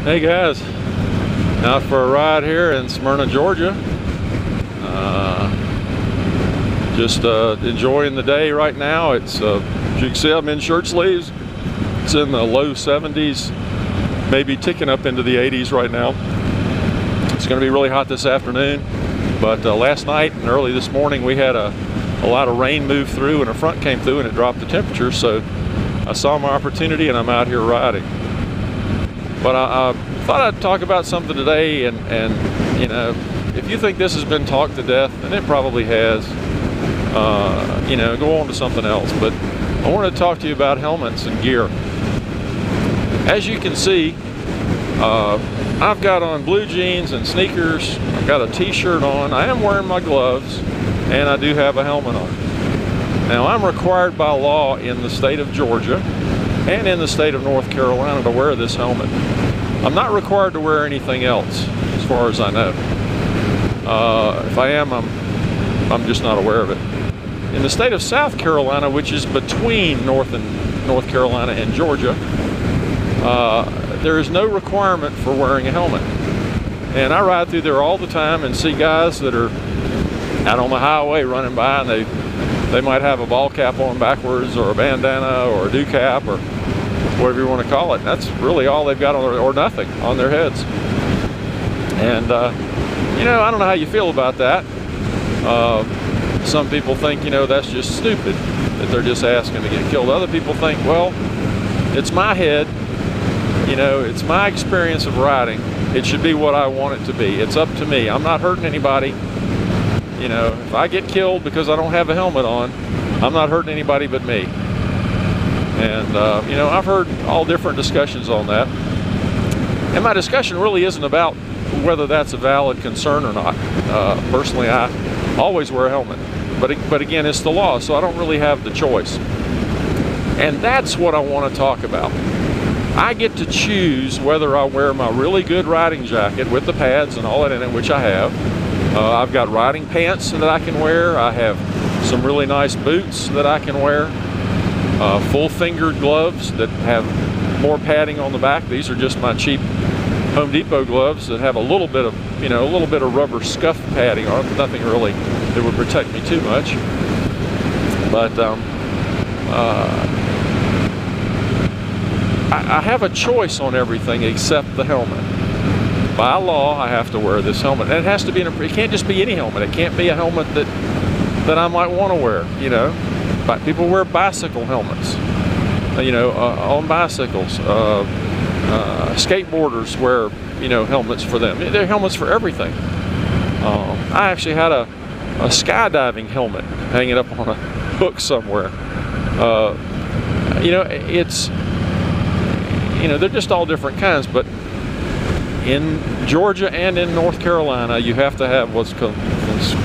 Hey guys, out for a ride here in Smyrna, Georgia. Just enjoying the day right now. It's as you can see, I'm in shirt sleeves. It's in the low 70s, maybe ticking up into the 80s right now. It's going to be really hot this afternoon, but last night and early this morning we had a lot of rain move through, and a front came through and it dropped the temperature, so I saw my opportunity and I'm out here riding. But I thought I'd talk about something today, and you know, if you think this has been talked to death, and it probably has, you know, go on to something else. But I wanted to talk to you about helmets and gear. As you can see, I've got on blue jeans and sneakers. I've got a t-shirt on. I am wearing my gloves, and I do have a helmet on. Now, I'm required by law in the state of Georgia and in the state of North Carolina to wear this helmet. I'm not required to wear anything else, as far as I know. If I am, I'm just not aware of it. In the state of South Carolina, which is between North Carolina and Georgia, there is no requirement for wearing a helmet. And I ride through there all the time and see guys that are out on the highway running by, and they might have a ball cap on backwards, or a bandana, or a dew cap, or whatever you want to call it. That's really all they've got on their, or nothing, on their heads. And you know, I don't know how you feel about that. Some people think, you know, that's just stupid, that they're just asking to get killed. Other people think, well, it's my head, you know, it's my experience of riding. It should be what I want it to be. It's up to me. I'm not hurting anybody. You know, if I get killed because I don't have a helmet on, I'm not hurting anybody but me. And, you know, I've heard all different discussions on that. And my discussion really isn't about whether that's a valid concern or not. Personally, I always wear a helmet. But again, it's the law, so I don't really have the choice. And that's what I want to talk about. I get to choose whether I wear my really good riding jacket with the pads and all that in it, which I have. I've got riding pants that I can wear. I have some really nice boots that I can wear. Full-fingered gloves that have more padding on the back. These are just my cheap Home Depot gloves that have a little bit of, you know, a little bit of rubber scuff padding on it. Nothing really that would protect me too much. But I have a choice on everything except the helmet. By law, I have to wear this helmet. And it has to be, it can't just be any helmet. It can't be a helmet that I might want to wear, you know. But people wear bicycle helmets, you know, on bicycles. Skateboarders wear, you know, helmets for them. They're helmets for everything. I actually had a skydiving helmet hanging up on a hook somewhere. You know, it's, you know, they're just all different kinds, but in Georgia and in North Carolina, you have to have what's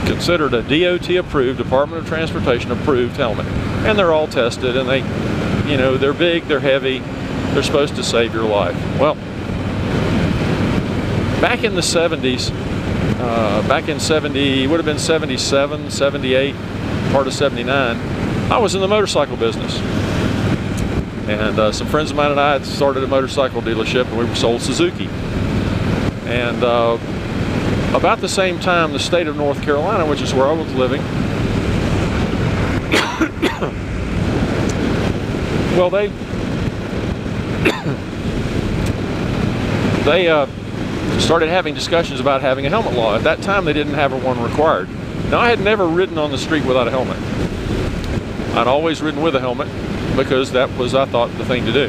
considered a DOT approved, Department of Transportation approved helmet. And they're all tested, and they, you know, they're big, they're heavy, they're supposed to save your life. Well, back in the 70s, back in 70, would have been 77, 78, part of 79, I was in the motorcycle business. And some friends of mine and I had started a motorcycle dealership, and we sold Suzuki. And about the same time, the state of North Carolina, which is where I was living, well, they started having discussions about having a helmet law. At that time, they didn't have one required. Now, I had never ridden on the street without a helmet. I'd always ridden with a helmet because that was, I thought, the thing to do.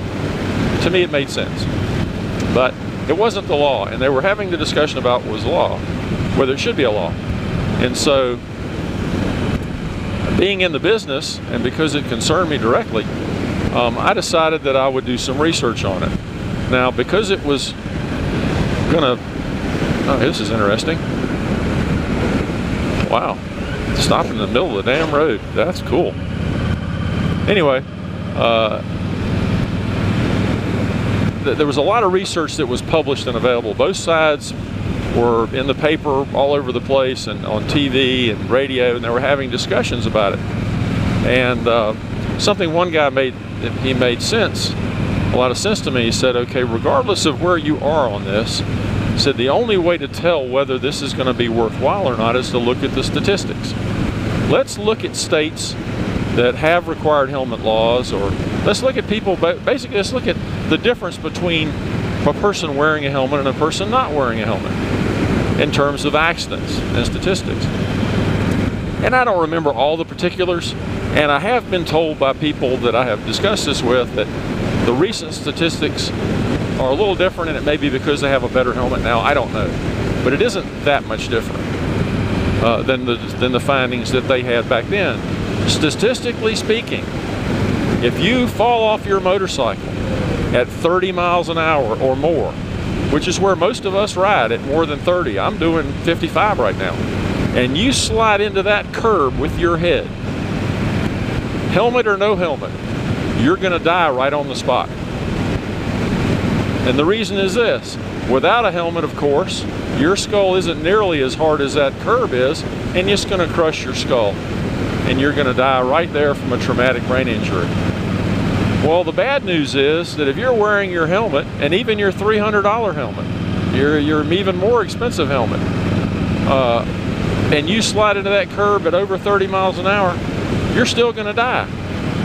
To me, it made sense. But it wasn't the law, and they were having the discussion about was law, whether it should be a law. And so, being in the business, and because it concerned me directly, I decided that I would do some research on it. Now, because it was gonna, oh, this is interesting. Wow, stopped in the middle of the damn road. That's cool. Anyway, there was a lot of research that was published and available. Both sides were in the paper all over the place and on TV and radio, and they were having discussions about it. And something one guy made, he made sense, a lot of sense to me. He said, okay, regardless of where you are on this, he said the only way to tell whether this is going to be worthwhile or not is to look at the statistics. Let's look at states that have required helmet laws, or let's look at people, basically let's look at the difference between a person wearing a helmet and a person not wearing a helmet in terms of accidents and statistics. And I don't remember all the particulars, and I have been told by people that I have discussed this with that the recent statistics are a little different, and it may be because they have a better helmet now. I don't know, but it isn't that much different than the findings that they had back then. Statistically speaking, if you fall off your motorcycle at 30 miles an hour or more, which is where most of us ride at more than 30, I'm doing 55 right now, and you slide into that curb with your head, helmet or no helmet, you're going to die right on the spot. And the reason is this: without a helmet, of course, your skull isn't nearly as hard as that curb is, and it's going to crush your skull, and you're going to die right there from a traumatic brain injury. Well, the bad news is that if you're wearing your helmet, and even your $300 helmet, your even more expensive helmet, and you slide into that curb at over 30 miles an hour, you're still going to die.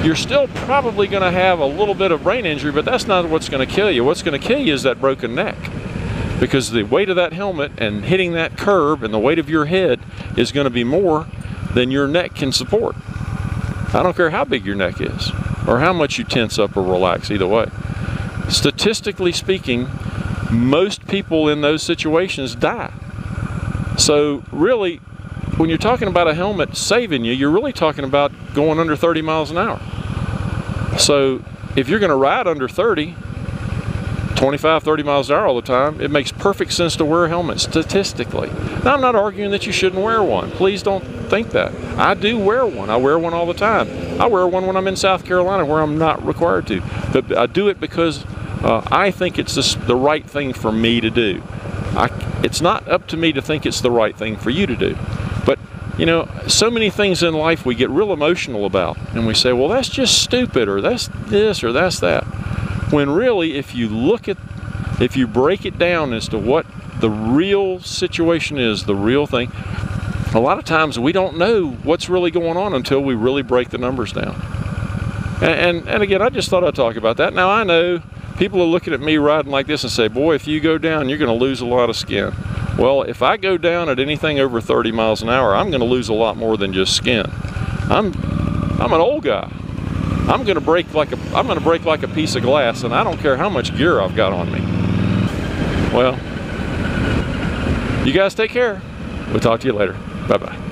You're still probably going to have a little bit of brain injury, but that's not what's going to kill you. What's going to kill you is that broken neck, because the weight of that helmet and hitting that curb and the weight of your head is going to be more than your neck can support. I don't care how big your neck is or how much you tense up or relax, either way. Statistically speaking, most people in those situations die. So really, when you're talking about a helmet saving you, you're really talking about going under 30 miles an hour. So if you're going to ride under 30, 25, 30 miles an hour all the time, it makes perfect sense to wear a helmet statistically. Now, I'm not arguing that you shouldn't wear one. Please don't think that. I do wear one. I wear one all the time. I wear one when I'm in South Carolina where I'm not required to. But I do it because I think it's the right thing for me to do. It's not up to me to think it's the right thing for you to do. But, you know, so many things in life we get real emotional about, and we say, well, that's just stupid, or that's this, or that's that. When really, if you break it down as to what the real situation is, the real thing, a lot of times we don't know what's really going on until we really break the numbers down. And again, I just thought I'd talk about that. Now, I know people are looking at me riding like this and say, boy, if you go down, you're going to lose a lot of skin. Well, if I go down at anything over 30 miles an hour, I'm going to lose a lot more than just skin. I'm an old guy. I'm going to break like a piece of glass, and I don't care how much gear I've got on me. Well, you guys take care. We'll talk to you later. Bye-bye.